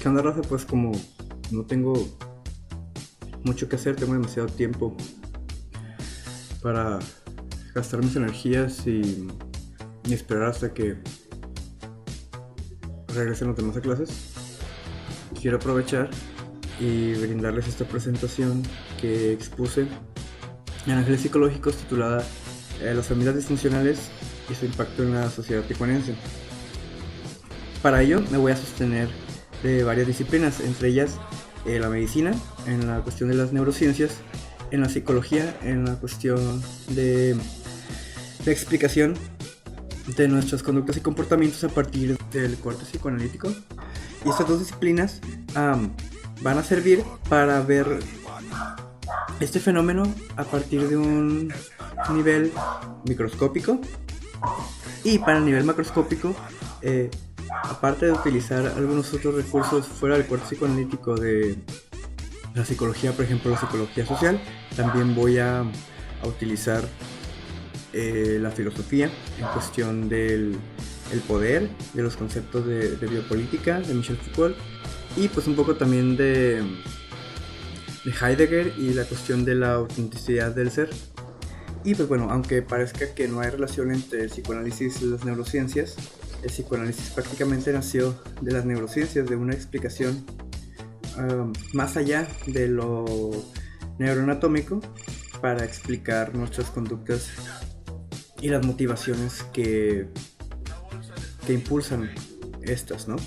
¿Qué onda, Rafa? Pues como no tengo mucho que hacer, tengo demasiado tiempo para gastar mis energías y esperar hasta que regresen los demás a clases. Quiero aprovechar y brindarles esta presentación que expuse en Ángeles Psicológicos titulada Las familias disfuncionales y su impacto en la sociedad tijuanense. Para ello me voy a sostener de varias disciplinas, entre ellas la medicina, en la cuestión de las neurociencias, en la psicología, en la cuestión de la explicación de nuestras conductas y comportamientos a partir del corte psicoanalítico. Y estas dos disciplinas van a servir para ver este fenómeno a partir de un nivel microscópico, y para el nivel macroscópico, aparte de utilizar algunos otros recursos fuera del corte psicoanalítico de la psicología, por ejemplo la psicología social, también voy a utilizar la filosofía en cuestión del poder, de los conceptos de biopolítica de Michel Foucault, y pues un poco también de Heidegger y la cuestión de la autenticidad del ser. Y pues bueno, aunque parezca que no hay relación entre el psicoanálisis y las neurociencias, el psicoanálisis prácticamente nació de las neurociencias, de una explicación más allá de lo neuroanatómico para explicar nuestras conductas y las motivaciones que impulsan estas, ¿no?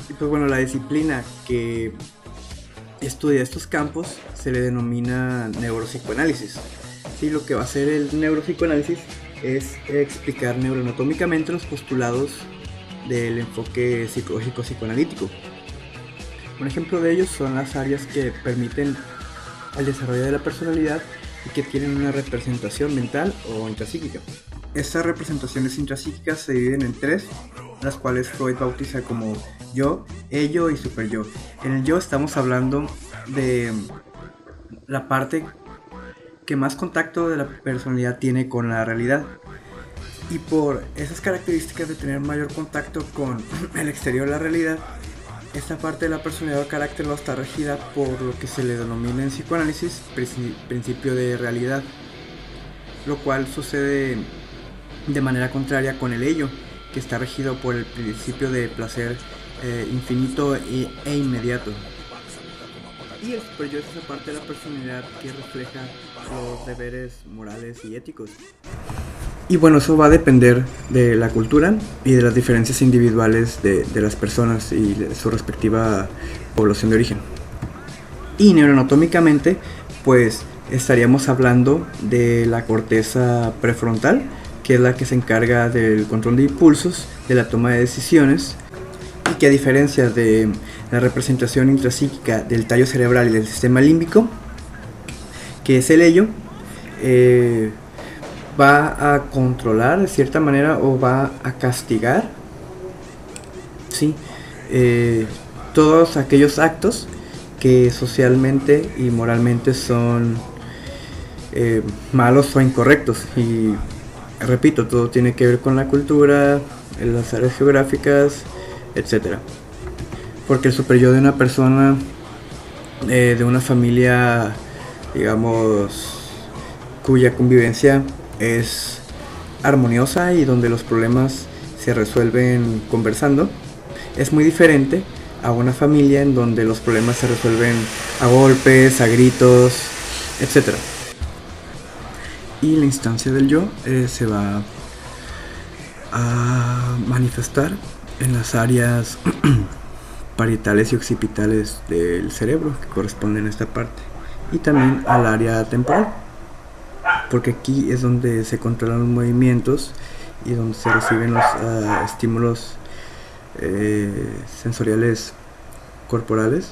Y pues bueno, la disciplina que estudia estos campos se le denomina neuropsicoanálisis. Sí, lo que va a hacer el neuropsicoanálisis es explicar neuroanatómicamente los postulados del enfoque psicológico psicoanalítico. Un ejemplo de ellos son las áreas que permiten el desarrollo de la personalidad y que tienen una representación mental o intrapsíquica. Estas representaciones intrapsíquicas se dividen en tres, las cuales Freud bautiza como yo, ello y superyo. En el yo estamos hablando de la parte que más contacto de la personalidad tiene con la realidad, y por esas características de tener mayor contacto con el exterior de la realidad, esta parte de la personalidad o carácter va a estar regida por lo que se le denomina en psicoanálisis principio de realidad, lo cual sucede de manera contraria con el ello, que está regido por el principio de placer infinito e inmediato. Y el superyo es esa parte de la personalidad que refleja los deberes morales y éticos. Y bueno, eso va a depender de la cultura y de las diferencias individuales de las personas y de su respectiva población de origen. Y neuroanatómicamente, pues estaríamos hablando de la corteza prefrontal, que es la que se encarga del control de impulsos, de la toma de decisiones, y que a diferencia de la representación intrapsíquica del tallo cerebral y del sistema límbico, que es el ello, va a controlar de cierta manera o va a castigar, ¿sí? Todos aquellos actos que socialmente y moralmente son malos o incorrectos. Y repito, todo tiene que ver con la cultura, las áreas geográficas, etc. Porque el superyo de una persona, de una familia, digamos, cuya convivencia es armoniosa y donde los problemas se resuelven conversando, es muy diferente a una familia en donde los problemas se resuelven a golpes, a gritos, etc. Y la instancia del yo se va a manifestar en las áreas parietales y occipitales del cerebro, que corresponden a esta parte, y también al área temporal, porque aquí es donde se controlan los movimientos y donde se reciben los estímulos sensoriales corporales,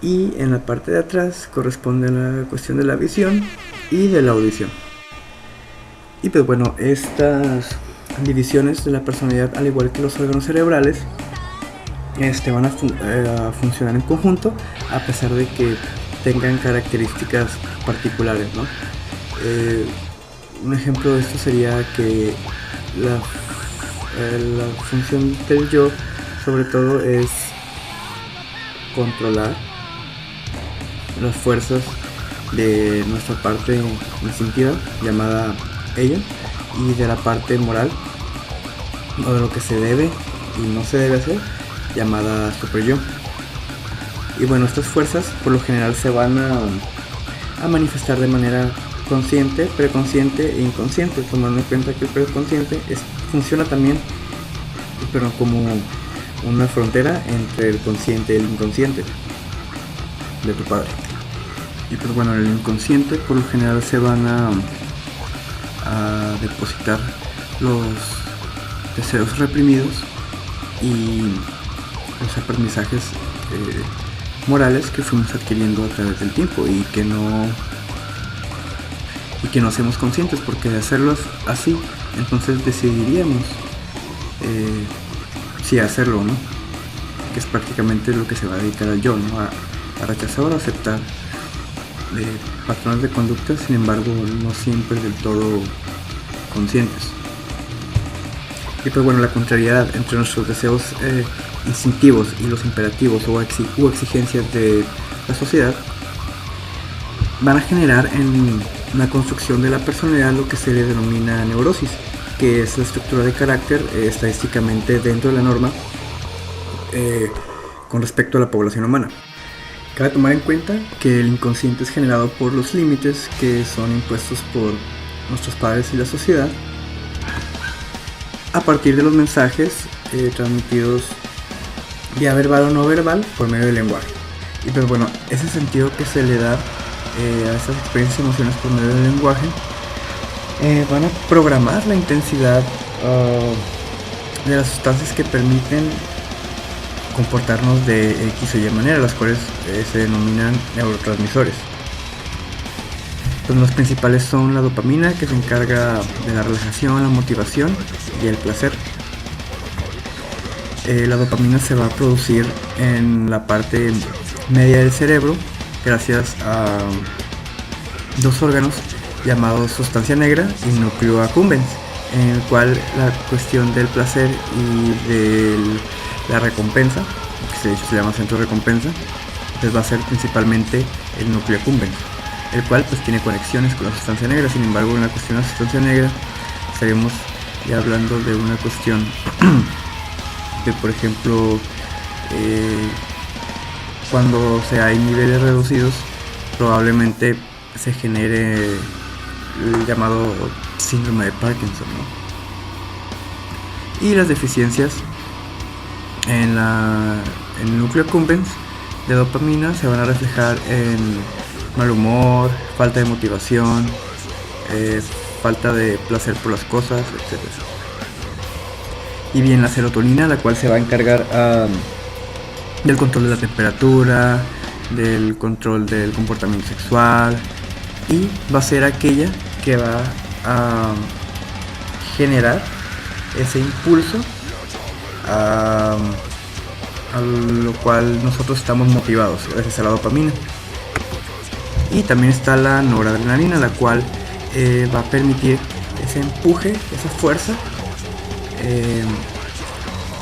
y en la parte de atrás corresponde a la cuestión de la visión y de la audición. Y pues bueno, estas divisiones de la personalidad, al igual que los órganos cerebrales, van a funcionar en conjunto, a pesar de que tengan características particulares, ¿no? Un ejemplo de esto sería que la función del yo, sobre todo, es controlar las fuerzas de nuestra parte instintiva, llamada ella, y de la parte moral, o de lo que se debe y no se debe hacer, llamada super yo. Y bueno, estas fuerzas por lo general se van a manifestar de manera consciente, preconsciente e inconsciente, tomando en cuenta que el preconsciente funciona también, pero como una frontera entre el consciente y el inconsciente de tu padre. Y pues bueno, en el inconsciente por lo general se van a depositar los deseos reprimidos y los aprendizajes morales que fuimos adquiriendo a través del tiempo y que no hacemos conscientes, porque de hacerlos así entonces decidiríamos si hacerlo o no, que es prácticamente lo que se va a dedicar al yo, ¿no? A rechazar o a aceptar patrones de conducta, sin embargo no siempre del todo conscientes. Y pues bueno, la contrariedad entre nuestros deseos instintivos y los imperativos o exigencias de la sociedad van a generar en la construcción de la personalidad lo que se le denomina neurosis, que es la estructura de carácter estadísticamente dentro de la norma con respecto a la población humana. Cabe tomar en cuenta que el inconsciente es generado por los límites que son impuestos por nuestros padres y la sociedad a partir de los mensajes transmitidos vía verbal o no verbal por medio del lenguaje. Y pues bueno, ese sentido que se le da a estas experiencias y emociones por medio del lenguaje van a programar la intensidad de las sustancias que permiten comportarnos de X o Y manera, las cuales se denominan neurotransmisores. Pues los principales son la dopamina, que se encarga de la relajación, la motivación y el placer. La dopamina se va a producir en la parte media del cerebro gracias a dos órganos llamados sustancia negra y núcleo accumbens, en el cual la cuestión del placer y de la recompensa, que de hecho se llama centro de recompensa, pues va a ser principalmente el núcleo accumbens, el cual pues tiene conexiones con la sustancia negra. Sin embargo, en la cuestión de la sustancia negra estaremos ya hablando de una cuestión de, por ejemplo, cuando hay niveles reducidos, probablemente se genere el llamado síndrome de Parkinson, ¿no? Y las deficiencias en el núcleo accumbens de dopamina se van a reflejar en mal humor, falta de motivación, falta de placer por las cosas, etc. Y bien, la serotonina, la cual se va a encargar del control de la temperatura, del control del comportamiento sexual, y va a ser aquella que va a generar ese impulso a lo cual nosotros estamos motivados gracias a la dopamina. Y también está la noradrenalina, la cual va a permitir ese empuje, esa fuerza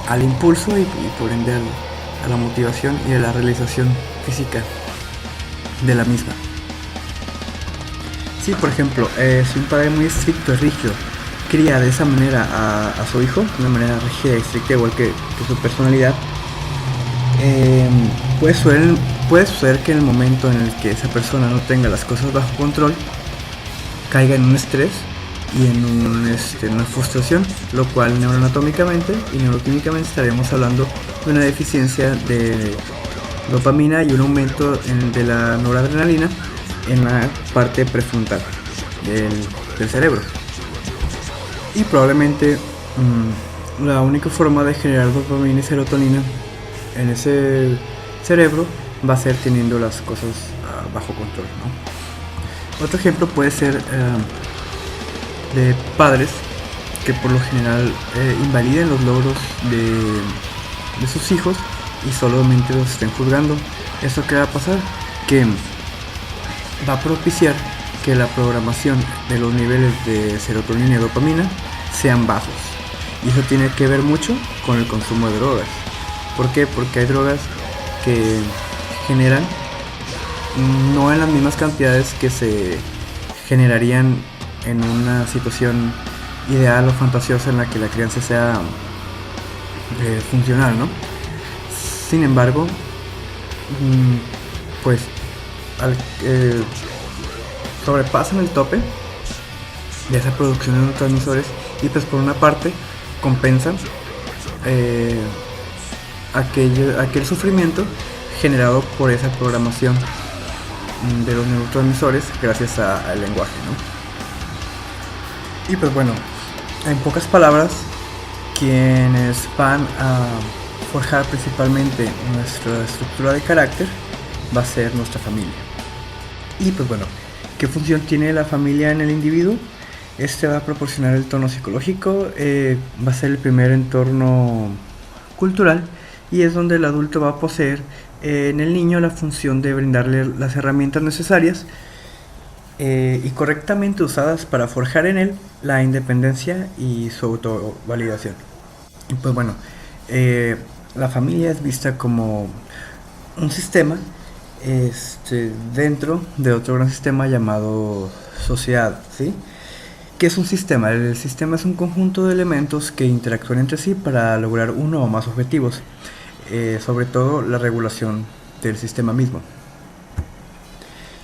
al impulso y por ende a la motivación y a la realización física de la misma. Si por ejemplo, si un padre muy estricto y rígido cría de esa manera a su hijo, de una manera rígida y estricta, igual que su personalidad, puede suceder que en el momento en el que esa persona no tenga las cosas bajo control, caiga en un estrés y en una frustración, lo cual neuroanatómicamente y neuroquímicamente estaremos hablando de una deficiencia de dopamina y un aumento de la noradrenalina en la parte prefrontal del cerebro. Y probablemente la única forma de generar dopamina y serotonina en ese cerebro va a ser teniendo las cosas bajo control, ¿no? Otro ejemplo puede ser de padres que por lo general invaliden los logros de sus hijos y solamente los estén juzgando. ¿Esto qué va a pasar? Que va a propiciar que la programación de los niveles de serotonina y dopamina sean bajos, y eso tiene que ver mucho con el consumo de drogas. ¿Por qué? Porque hay drogas que generan no en las mismas cantidades que se generarían en una situación ideal o fantasiosa en la que la crianza sea funcional, ¿no? Sin embargo, pues sobrepasan el tope de esa producción de neurotransmisores y pues por una parte compensan aquel sufrimiento generado por esa programación de los neurotransmisores gracias al lenguaje, ¿no? Y pues bueno, en pocas palabras, quienes van a forjar principalmente nuestra estructura de carácter va a ser nuestra familia. Y pues bueno, ¿qué función tiene la familia en el individuo? Este va a proporcionar el tono psicológico, va a ser el primer entorno cultural y es donde el adulto va a poseer en el niño la función de brindarle las herramientas necesarias y correctamente usadas para forjar en él la independencia y su autovalidación. Y pues bueno, la familia es vista como un sistema dentro de otro gran sistema llamado sociedad, ¿sí? ¿Qué es un sistema? El sistema es un conjunto de elementos que interactúan entre sí para lograr uno o más objetivos, sobre todo la regulación del sistema mismo.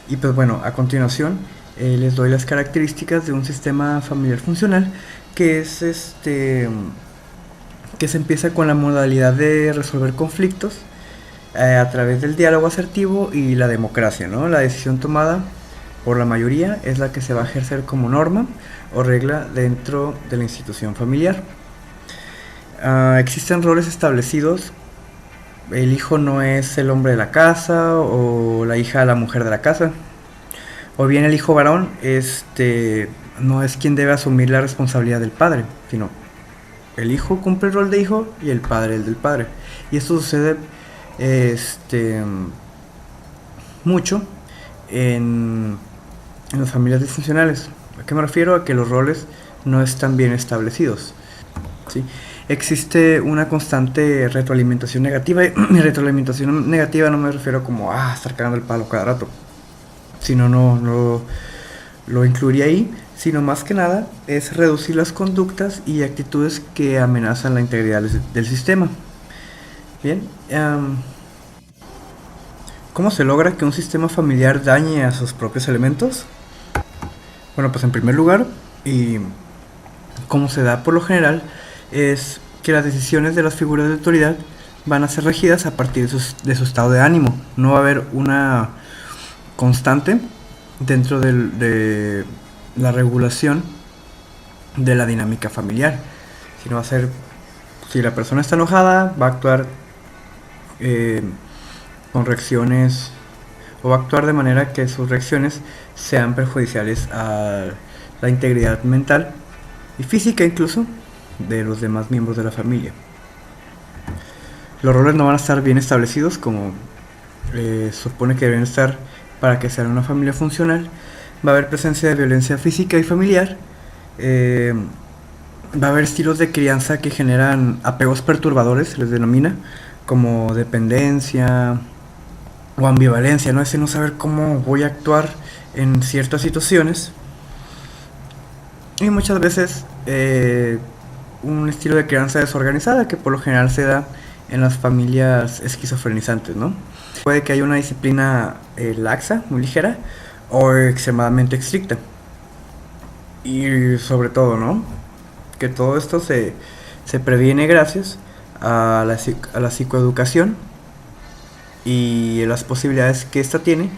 Y pues bueno, a continuación les doy las características de un sistema familiar funcional, que es que se empieza con la modalidad de resolver conflictos a través del diálogo asertivo y la democracia, ¿no? La decisión tomada por la mayoría es la que se va a ejercer como norma o regla dentro de la institución familiar. Existen roles establecidos. El hijo no es el hombre de la casa o la hija la mujer de la casa. O bien el hijo varón no es quien debe asumir la responsabilidad del padre, sino el hijo cumple el rol de hijo y el padre el del padre. Y esto sucede mucho en las familias disfuncionales. ¿A qué me refiero? A que los roles no están bien establecidos, ¿sí? Existe una constante retroalimentación negativa, y retroalimentación negativa no me refiero como estar cagando el palo cada rato, sino no lo incluiría ahí, sino más que nada es reducir las conductas y actitudes que amenazan la integridad del sistema. Bien, ¿cómo se logra que un sistema familiar dañe a sus propios elementos? Bueno, pues en primer lugar, y como se da por lo general, es que las decisiones de las figuras de autoridad van a ser regidas a partir de su estado de ánimo. No va a haber una constante dentro de la regulación de la dinámica familiar, sino va a ser, si la persona está enojada, va a actuar con reacciones o va a actuar de manera que sus reacciones sean perjudiciales a la integridad mental y física incluso de los demás miembros de la familia. Los roles no van a estar bien establecidos como supone que deben estar para que sea una familia funcional. Va a haber presencia de violencia física y familiar. Va a haber estilos de crianza que generan apegos perturbadores, se les denomina, como dependencia o ambivalencia, ¿no? Ese no saber cómo voy a actuar en ciertas situaciones. Y muchas veces un estilo de crianza desorganizada que por lo general se da en las familias esquizofrenizantes, ¿no? Puede que haya una disciplina laxa, muy ligera, o extremadamente estricta. Y sobre todo, ¿no? Que todo esto se previene gracias a la psicoeducación y las posibilidades que ésta tiene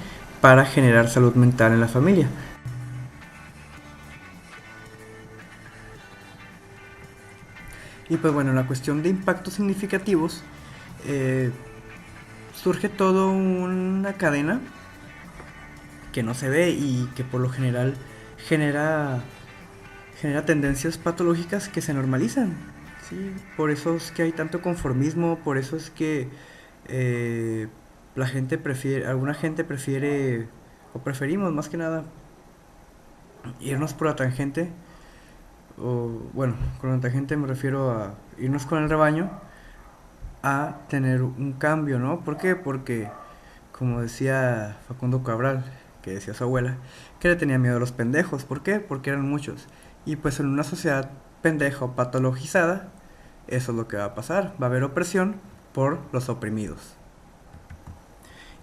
para generar salud mental en la familia. Y pues bueno, en la cuestión de impactos significativos, surge toda una cadena que no se ve y que por lo general genera tendencias patológicas que se normalizan, ¿sí? Por eso es que hay tanto conformismo, por eso es que alguna gente prefiere, o preferimos más que nada, irnos por la tangente, o bueno, con la tangente me refiero a irnos con el rebaño, a tener un cambio, ¿no? ¿Por qué? Porque como decía Facundo Cabral, que decía su abuela, que le tenía miedo a los pendejos. ¿Por qué? Porque eran muchos. Y pues en una sociedad pendeja o patologizada, eso es lo que va a pasar. Va a haber opresión por los oprimidos.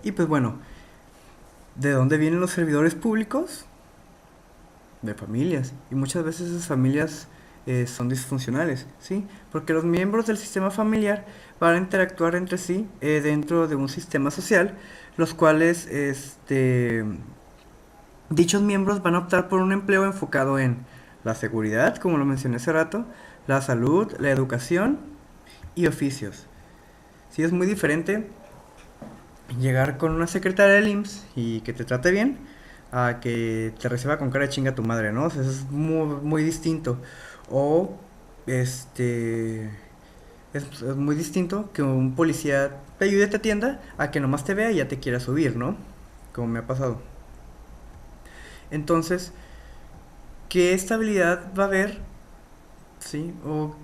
Y pues bueno, ¿de dónde vienen los servidores públicos? De familias. Y muchas veces esas familias son disfuncionales, ¿sí? Porque los miembros del sistema familiar van a interactuar entre sí dentro de un sistema social, los cuales, dichos miembros van a optar por un empleo enfocado en la seguridad, como lo mencioné hace rato, la salud, la educación y oficios. Sí, es muy diferente llegar con una secretaria del IMSS y que te trate bien a que te reciba con cara de chinga tu madre, ¿no? O sea, eso es muy distinto. O, es muy distinto que un policía te ayude, te atienda, a que nomás te vea y ya te quiera subir, ¿no? Como me ha pasado. Entonces, ¿qué estabilidad va a haber? ¿Sí? ¿O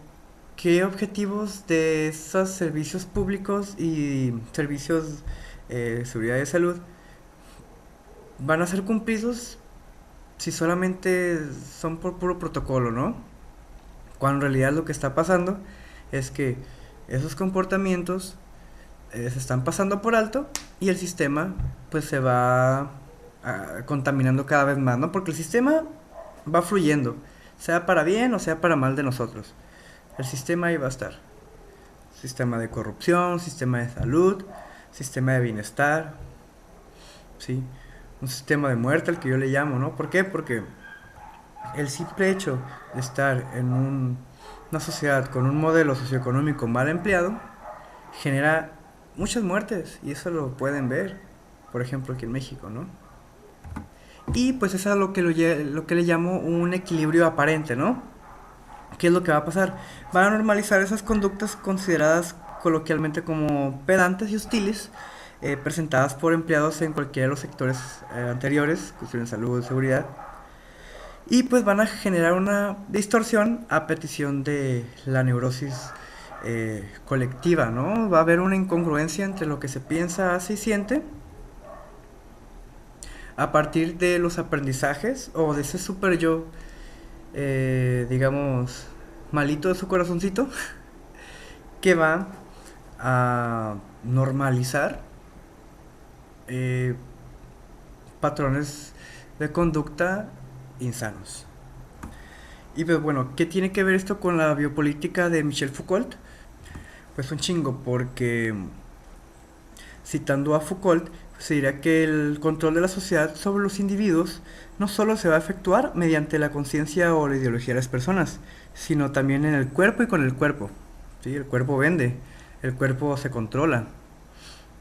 qué objetivos de esos servicios públicos y servicios de seguridad y salud van a ser cumplidos si solamente son por puro protocolo, ¿no? Cuando en realidad lo que está pasando es que esos comportamientos se están pasando por alto y el sistema pues se va contaminando cada vez más, ¿no? Porque el sistema va fluyendo, sea para bien o sea para mal de nosotros. El sistema ahí va a estar. Sistema de corrupción, sistema de salud, sistema de bienestar, ¿sí? Un sistema de muerte al que yo le llamo, ¿no? ¿Por qué? Porque el simple hecho de estar en una sociedad con un modelo socioeconómico mal empleado genera muchas muertes y eso lo pueden ver, por ejemplo, aquí en México, ¿no? Y pues eso es lo que le llamo un equilibrio aparente, ¿no? ¿Qué es lo que va a pasar? Van a normalizar esas conductas consideradas coloquialmente como pedantes y hostiles, presentadas por empleados en cualquiera de los sectores anteriores, cuestiones de salud, seguridad, y pues van a generar una distorsión a petición de la neurosis colectiva, ¿no? Va a haber una incongruencia entre lo que se piensa, hace y siente a partir de los aprendizajes o de ese super yo, digamos, malito de su corazoncito, que va a normalizar patrones de conducta insanos. Y pues bueno, ¿qué tiene que ver esto con la biopolítica de Michel Foucault? Pues un chingo, porque citando a Foucault, se dirá que el control de la sociedad sobre los individuos no solo se va a efectuar mediante la conciencia o la ideología de las personas, sino también en el cuerpo y con el cuerpo. ¿Sí? El cuerpo vende, el cuerpo se controla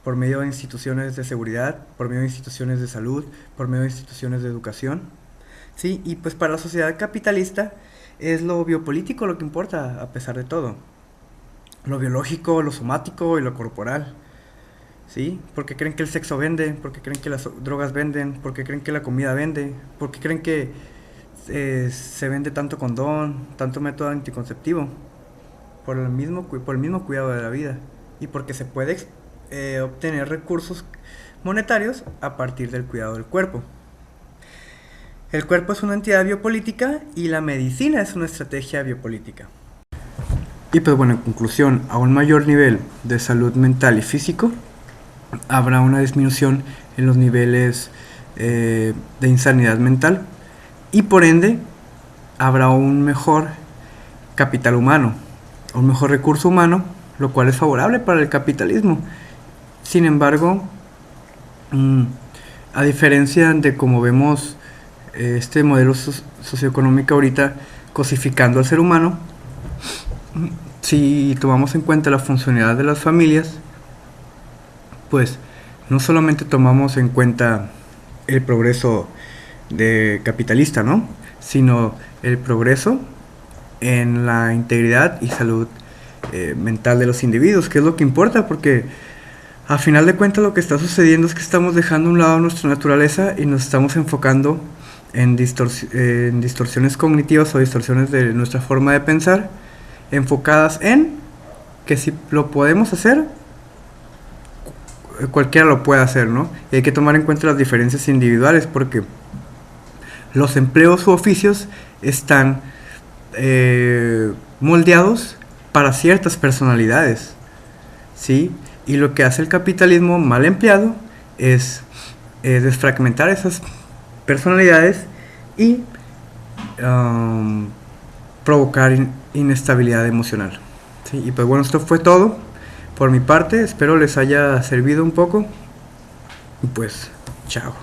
por medio de instituciones de seguridad, por medio de instituciones de salud, por medio de instituciones de educación. ¿Sí? Y pues para la sociedad capitalista es lo biopolítico lo que importa a pesar de todo. Lo biológico, lo somático y lo corporal. ¿Sí? Porque creen que el sexo vende, porque creen que las drogas venden, porque creen que la comida vende, porque creen que se vende tanto condón, tanto método anticonceptivo, por el mismo cuidado de la vida y porque se puede obtener recursos monetarios a partir del cuidado del cuerpo. El cuerpo es una entidad biopolítica y la medicina es una estrategia biopolítica. Y pues bueno, en conclusión, a un mayor nivel de salud mental y físico, habrá una disminución en los niveles de insanidad mental y por ende habrá un mejor capital humano, un mejor recurso humano, lo cual es favorable para el capitalismo. Sin embargo, a diferencia de como vemos este modelo socioeconómico ahorita cosificando al ser humano, si tomamos en cuenta la funcionalidad de las familias, pues no solamente tomamos en cuenta el progreso capitalista, ¿no? Sino el progreso en la integridad y salud mental de los individuos, que es lo que importa, porque a final de cuentas lo que está sucediendo es que estamos dejando a un lado nuestra naturaleza y nos estamos enfocando en distorsiones cognitivas o distorsiones de nuestra forma de pensar, enfocadas en que si lo podemos hacer cualquiera lo puede hacer, ¿no? Y hay que tomar en cuenta las diferencias individuales porque los empleos u oficios están moldeados para ciertas personalidades, ¿sí? Y lo que hace el capitalismo mal empleado es desfragmentar esas personalidades y provocar inestabilidad emocional, ¿sí? Y pues bueno, esto fue todo por mi parte, espero les haya servido un poco y pues chao.